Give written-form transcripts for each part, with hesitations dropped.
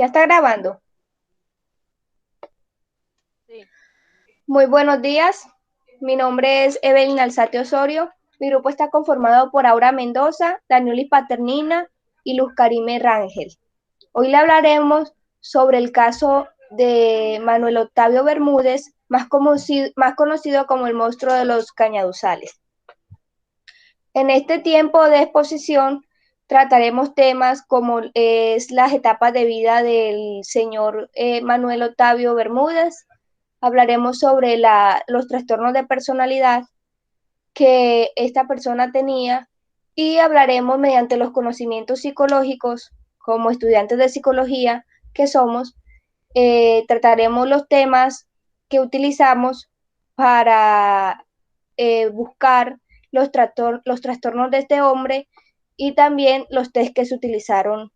¿Ya está grabando? Sí. Muy buenos días. Mi nombre es Evelyn Alzate Osorio. Mi grupo está conformado por Aura Mendoza, Danielis Paternina y Luz Karime Rangel. Hoy le hablaremos sobre el caso de Manuel Octavio Bermúdez, más conocido como el monstruo de los Cañaduzales. En este tiempo de exposición trataremos temas como es las etapas de vida del señor Manuel Octavio Bermúdez. Hablaremos sobre los trastornos de personalidad que esta persona tenía y hablaremos mediante los conocimientos psicológicos como estudiantes de psicología que somos. Trataremos los temas que utilizamos para buscar los trastornos de este hombre y también los test que se utilizaron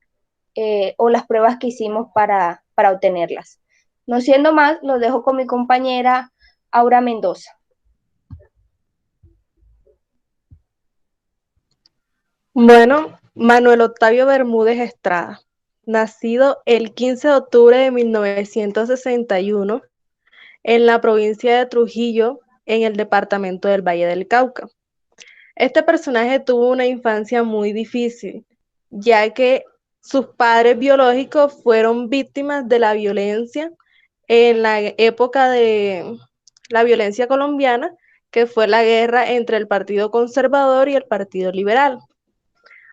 o las pruebas que hicimos para obtenerlas. No siendo más, los dejo con mi compañera Aura Mendoza. Bueno, Manuel Octavio Bermúdez Estrada, nacido el 15 de octubre de 1961 en la provincia de Trujillo, en el departamento del Valle del Cauca. Este personaje tuvo una infancia muy difícil, ya que sus padres biológicos fueron víctimas de la violencia en la época de la violencia colombiana, que fue la guerra entre el Partido Conservador y el Partido Liberal.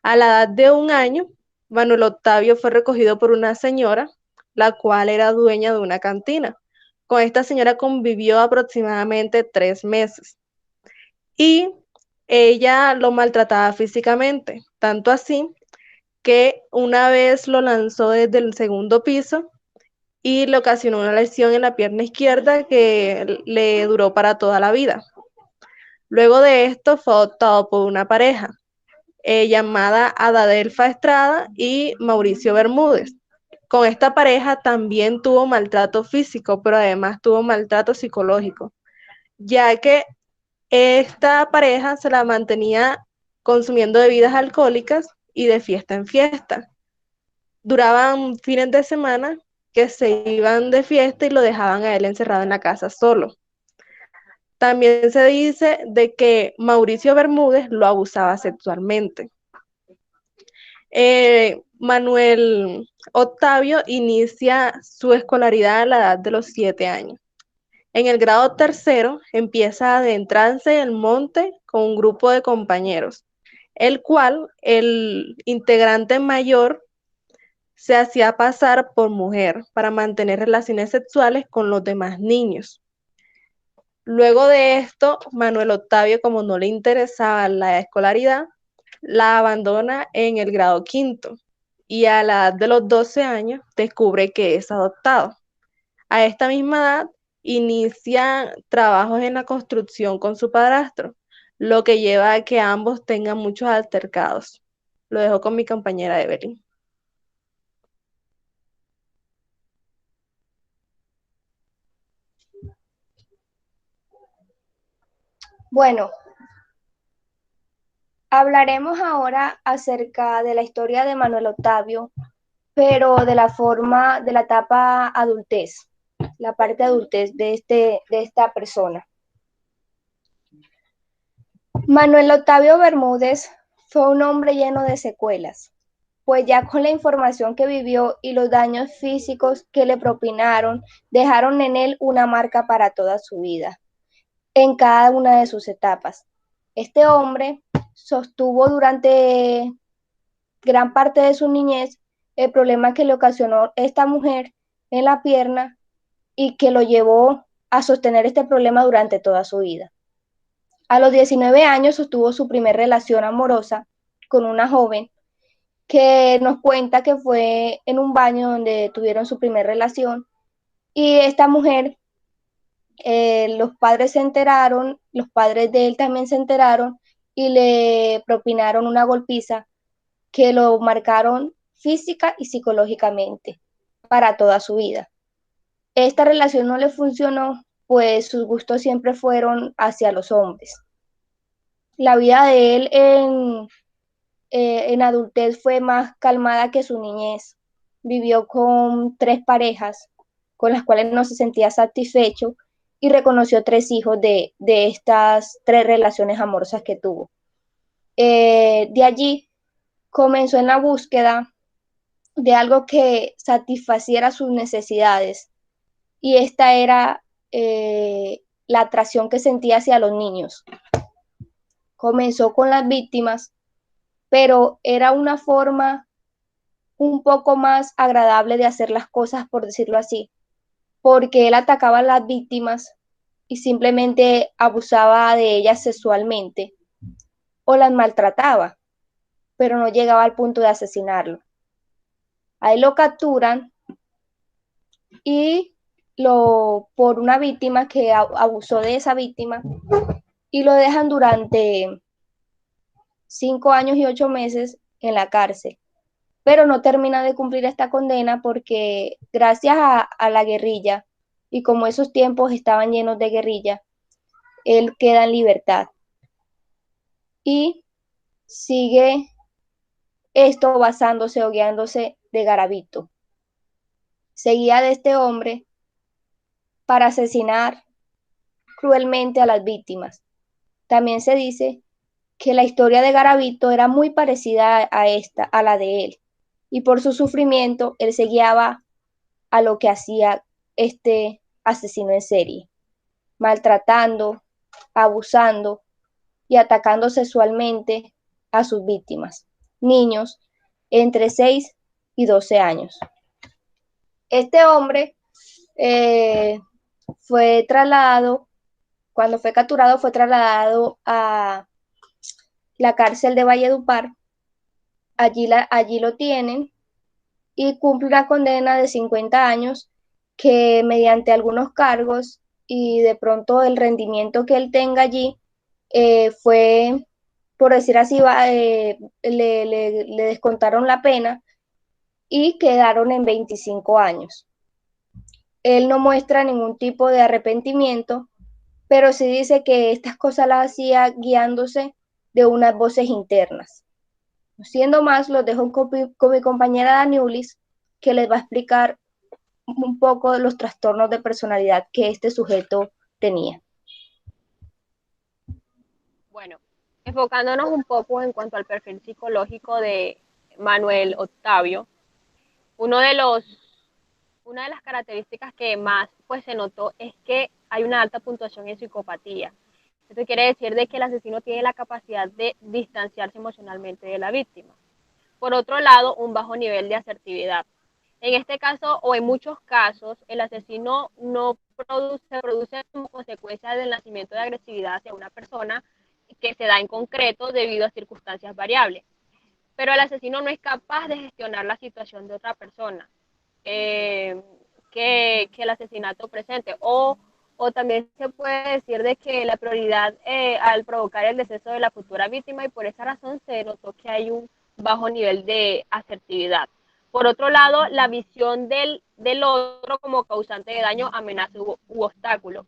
A la edad de 1 año, Manuel Octavio fue recogido por una señora, la cual era dueña de una cantina. Con esta señora convivió aproximadamente 3 meses y ella lo maltrataba físicamente, tanto así que una vez lo lanzó desde el segundo piso y le ocasionó una lesión en la pierna izquierda que le duró para toda la vida. Luego de esto fue adoptado por una pareja llamada Adadelfa Estrada y Mauricio Bermúdez. Con esta pareja también tuvo maltrato físico, pero además tuvo maltrato psicológico, ya que esta pareja se la mantenía consumiendo bebidas alcohólicas y de fiesta en fiesta. Duraban fines de semana que se iban de fiesta y lo dejaban a él encerrado en la casa solo. También se dice de que Mauricio Bermúdez lo abusaba sexualmente. Manuel Octavio inicia su escolaridad a la edad de los 7 años. En el grado tercero empieza a adentrarse en el monte con un grupo de compañeros, el cual el integrante mayor se hacía pasar por mujer para mantener relaciones sexuales con los demás niños. Luego de esto, Manuel Octavio, como no le interesaba la escolaridad, la abandona en el grado quinto y a la edad de los 12 años descubre que es adoptado. A esta misma edad inicia trabajos en la construcción con su padrastro, lo que lleva a que ambos tengan muchos altercados. Lo dejo con mi compañera Evelyn. Bueno, hablaremos ahora acerca de la historia de Manuel Octavio, pero de la forma, de la etapa adultez, la parte adultez de esta persona. Manuel Octavio Bermúdez fue un hombre lleno de secuelas, pues ya con la información que vivió y los daños físicos que le propinaron, dejaron en él una marca para toda su vida, en cada una de sus etapas. Este hombre sostuvo durante gran parte de su niñez el problema que le ocasionó esta mujer en la pierna y que lo llevó a sostener este problema durante toda su vida. A los 19 años sostuvo su primer relación amorosa con una joven que nos cuenta que fue en un baño donde tuvieron su primer relación y esta mujer, los padres se enteraron, los padres de él también se enteraron y le propinaron una golpiza que lo marcaron física y psicológicamente para toda su vida. Esta relación no le funcionó, pues sus gustos siempre fueron hacia los hombres. La vida de él en adultez fue más calmada que su niñez. vivió con 3 parejas con las cuales no se sentía satisfecho y reconoció 3 hijos de estas 3 relaciones amorosas que tuvo. De allí comenzó en la búsqueda de algo que satisfaciera sus necesidades y esta era la atracción que sentía hacia los niños. Comenzó con las víctimas, pero era una forma un poco más agradable de hacer las cosas, por decirlo así, porque él atacaba a las víctimas y simplemente abusaba de ellas sexualmente o las maltrataba, pero no llegaba al punto de asesinarlo. A él lo capturan y por una víctima que abusó de esa víctima y lo dejan durante 5 años y 8 meses en la cárcel. Pero no termina de cumplir esta condena porque gracias a la guerrilla y como esos tiempos estaban llenos de guerrilla, él queda en libertad y sigue esto basándose o guiándose de Garavito. Seguía de este hombre para asesinar cruelmente a las víctimas. También se dice que la historia de Garavito era muy parecida a la de él, y por su sufrimiento él se guiaba a lo que hacía este asesino en serie, maltratando, abusando y atacando sexualmente a sus víctimas, niños entre 6 y 12 años. Este hombre eh, fue trasladado, cuando fue capturado, fue trasladado a la cárcel de Valledupar. Allí lo tienen y cumple una condena de 50 años que mediante algunos cargos y de pronto el rendimiento que él tenga allí fue, por decir así, le descontaron la pena y quedaron en 25 años. Él no muestra ningún tipo de arrepentimiento, pero sí dice que estas cosas las hacía guiándose de unas voces internas. Siendo más, los dejo con mi compañera Daniulis, que les va a explicar un poco de los trastornos de personalidad que este sujeto tenía. Bueno, enfocándonos un poco en cuanto al perfil psicológico de Manuel Octavio, uno de los, una de las características que más pues, se notó es que hay una alta puntuación en psicopatía. Esto quiere decir de que el asesino tiene la capacidad de distanciarse emocionalmente de la víctima. Por otro lado, un bajo nivel de asertividad. En este caso, o en muchos casos, el asesino no produce como consecuencia del nacimiento de agresividad hacia una persona que se da en concreto debido a circunstancias variables. Pero el asesino no es capaz de gestionar la situación de otra persona que el asesinato presente. O también se puede decir de que la prioridad al provocar el deceso de la futura víctima y por esa razón se notó que hay un bajo nivel de asertividad. Por otro lado, la visión del otro como causante de daño, amenaza u obstáculo.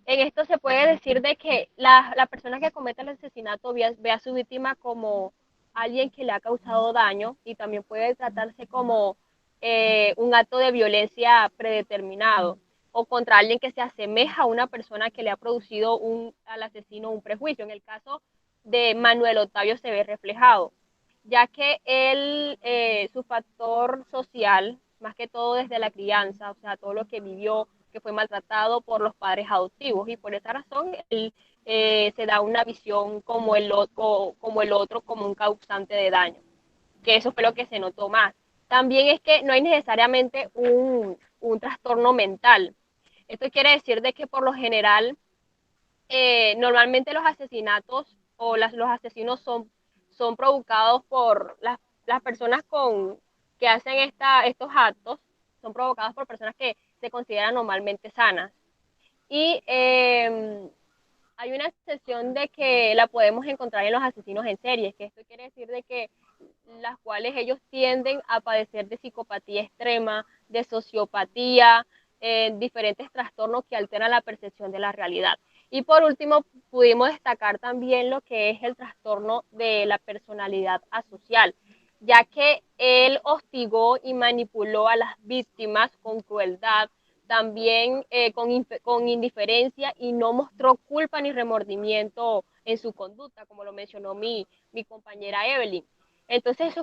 En esto se puede decir de que la persona que comete el asesinato ve a su víctima como alguien que le ha causado daño y también puede tratarse como un acto de violencia predeterminado o contra alguien que se asemeja a una persona que le ha producido al asesino un prejuicio. En el caso de Manuel Octavio se ve reflejado, ya que él, su factor social, más que todo desde la crianza, o sea, todo lo que vivió, que fue maltratado por los padres adoptivos, y por esa razón él se da una visión como el otro, como un causante de daño, que eso fue lo que se notó más. También es que no hay necesariamente un trastorno mental. Esto quiere decir de que por lo general, normalmente los asesinatos o los asesinos son provocados por las personas que hacen estos actos, son provocados por personas que se consideran normalmente sanas. Y hay una excepción de que la podemos encontrar en los asesinos en serie, que esto quiere decir de que las cuales ellos tienden a padecer de psicopatía extrema, de sociopatía, diferentes trastornos que alteran la percepción de la realidad. Y por último, pudimos destacar también lo que es el trastorno de la personalidad asocial. ya que él hostigó y manipuló a las víctimas con crueldad, también con indiferencia, y no mostró culpa ni remordimiento en su conducta, como lo mencionó mi compañera Evelyn. Entonces,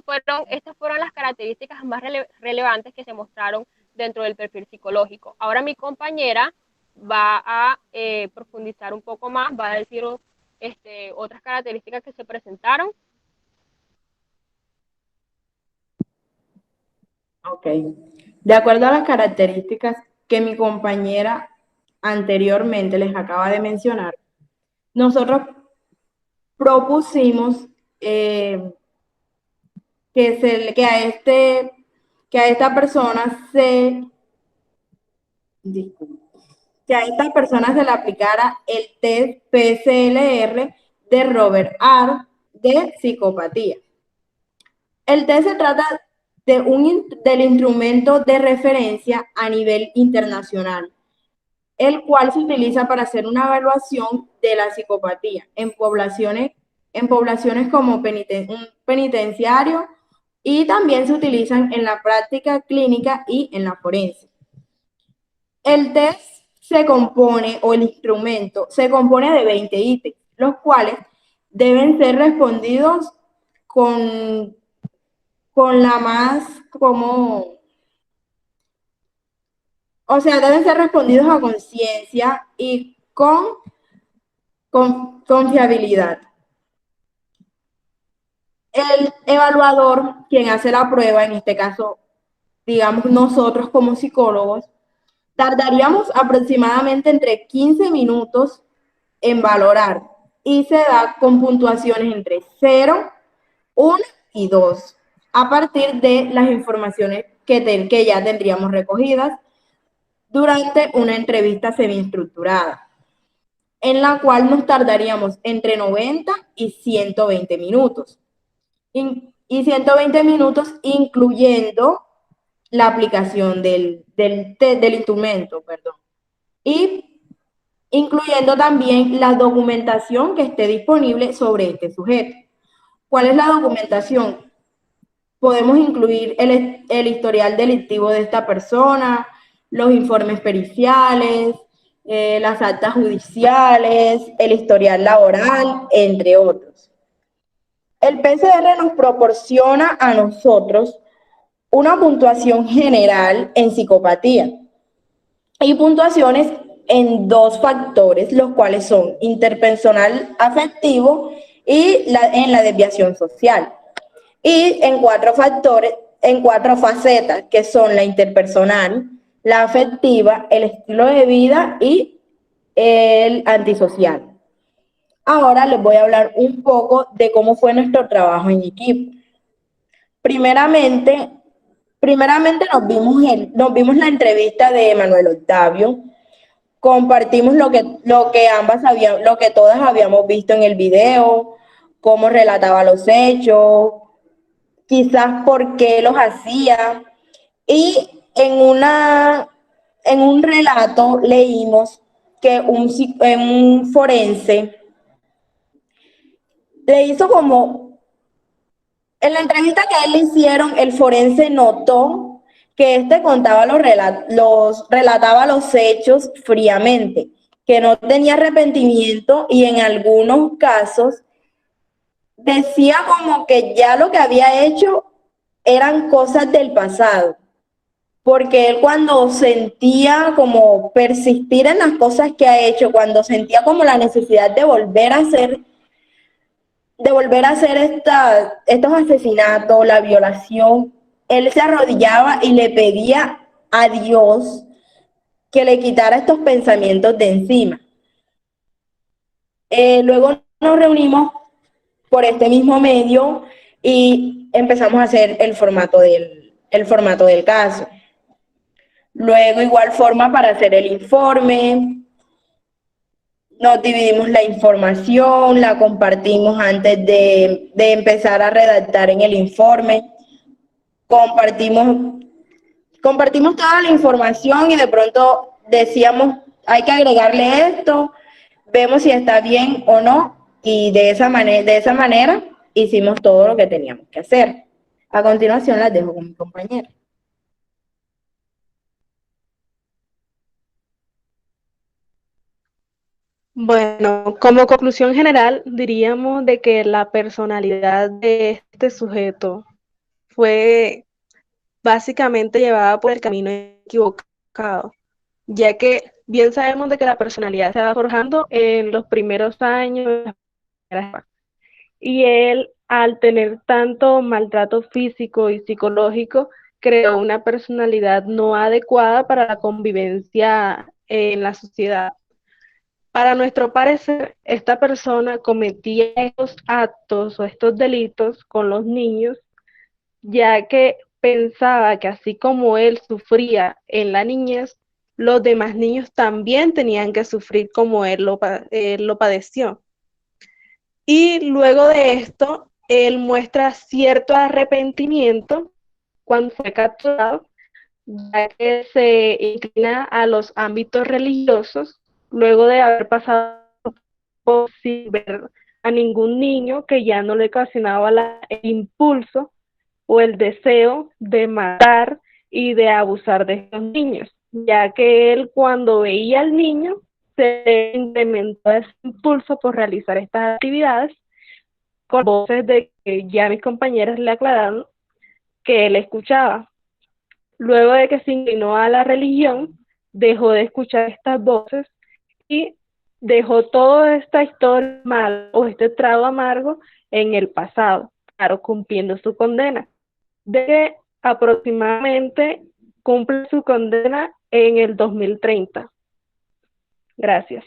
estas fueron las características más relevantes que se mostraron dentro del perfil psicológico. Ahora mi compañera va a profundizar un poco más, va a decir otras características que se presentaron. Ok. De acuerdo a las características que mi compañera anteriormente les acaba de mencionar, nosotros propusimos que a esta persona se le aplicara el test PSLR de Robert R. de psicopatía. El test se trata del instrumento de referencia a nivel internacional, el cual se utiliza para hacer una evaluación de la psicopatía en poblaciones como un penitenciario, y también se utilizan en la práctica clínica y en la forense. El test el instrumento se compone de 20 ítems, los cuales deben ser respondidos con la más deben ser respondidos a conciencia y con confiabilidad. El evaluador, quien hace la prueba, en este caso, digamos nosotros como psicólogos, tardaríamos aproximadamente entre 15 minutos en valorar, y se da con puntuaciones entre 0, 1 y 2, a partir de las informaciones que ya tendríamos recogidas durante una entrevista semi-estructurada, en la cual nos tardaríamos entre 90 y 120 minutos. Y 120 minutos incluyendo la aplicación del instrumento, perdón. Y incluyendo también la documentación que esté disponible sobre este sujeto. ¿Cuál es la documentación? Podemos incluir el historial delictivo de esta persona, los informes periciales, las actas judiciales, el historial laboral, entre otros. El PCR nos proporciona a nosotros una puntuación general en psicopatía y puntuaciones en 2 factores, los cuales son interpersonal afectivo y en la desviación social. Y en 4 factores, en 4 facetas, que son la interpersonal, la afectiva, el estilo de vida y el antisocial. Ahora les voy a hablar un poco de cómo fue nuestro trabajo en equipo. Primeramente nos vimos la entrevista de Manuel Octavio, compartimos lo que todas habíamos visto en el video, cómo relataba los hechos, quizás por qué los hacía, y en un relato leímos que un forense le hizo en la entrevista que a él le hicieron, el forense notó que relataba los hechos fríamente, que no tenía arrepentimiento, y en algunos casos decía como que ya lo que había hecho eran cosas del pasado, porque él, cuando sentía como persistir en las cosas que ha hecho, cuando sentía como la necesidad de volver a hacer estos asesinatos, la violación, él se arrodillaba y le pedía a Dios que le quitara estos pensamientos de encima. Luego nos reunimos por este mismo medio y empezamos a hacer el formato del caso. Luego, igual forma, para hacer el informe, nos dividimos la información, la compartimos antes de empezar a redactar en el informe. Compartimos toda la información y de pronto decíamos, hay que agregarle esto, vemos si está bien o no, y de esa manera hicimos todo lo que teníamos que hacer. A continuación las dejo con mi compañera. Bueno, como conclusión general, diríamos de que la personalidad de este sujeto fue básicamente llevada por el camino equivocado, ya que bien sabemos de que la personalidad se va forjando en los primeros años, y él, al tener tanto maltrato físico y psicológico, creó una personalidad no adecuada para la convivencia en la sociedad. Para nuestro parecer, esta persona cometía estos actos o estos delitos con los niños, ya que pensaba que así como él sufría en la niñez, los demás niños también tenían que sufrir como él lo padeció. Y luego de esto, él muestra cierto arrepentimiento cuando fue capturado, ya que se inclina a los ámbitos religiosos, luego de haber pasado sin ver a ningún niño, que ya no le ocasionaba el impulso o el deseo de matar y de abusar de estos niños, ya que él, cuando veía al niño, se incrementó ese impulso por realizar estas actividades, con voces de que ya mis compañeras le aclararon que él escuchaba. Luego de que se inclinó a la religión, dejó de escuchar estas voces y dejó toda esta historia mala o este trago amargo en el pasado, claro, cumpliendo su condena. De que aproximadamente cumple su condena en el 2030. Gracias.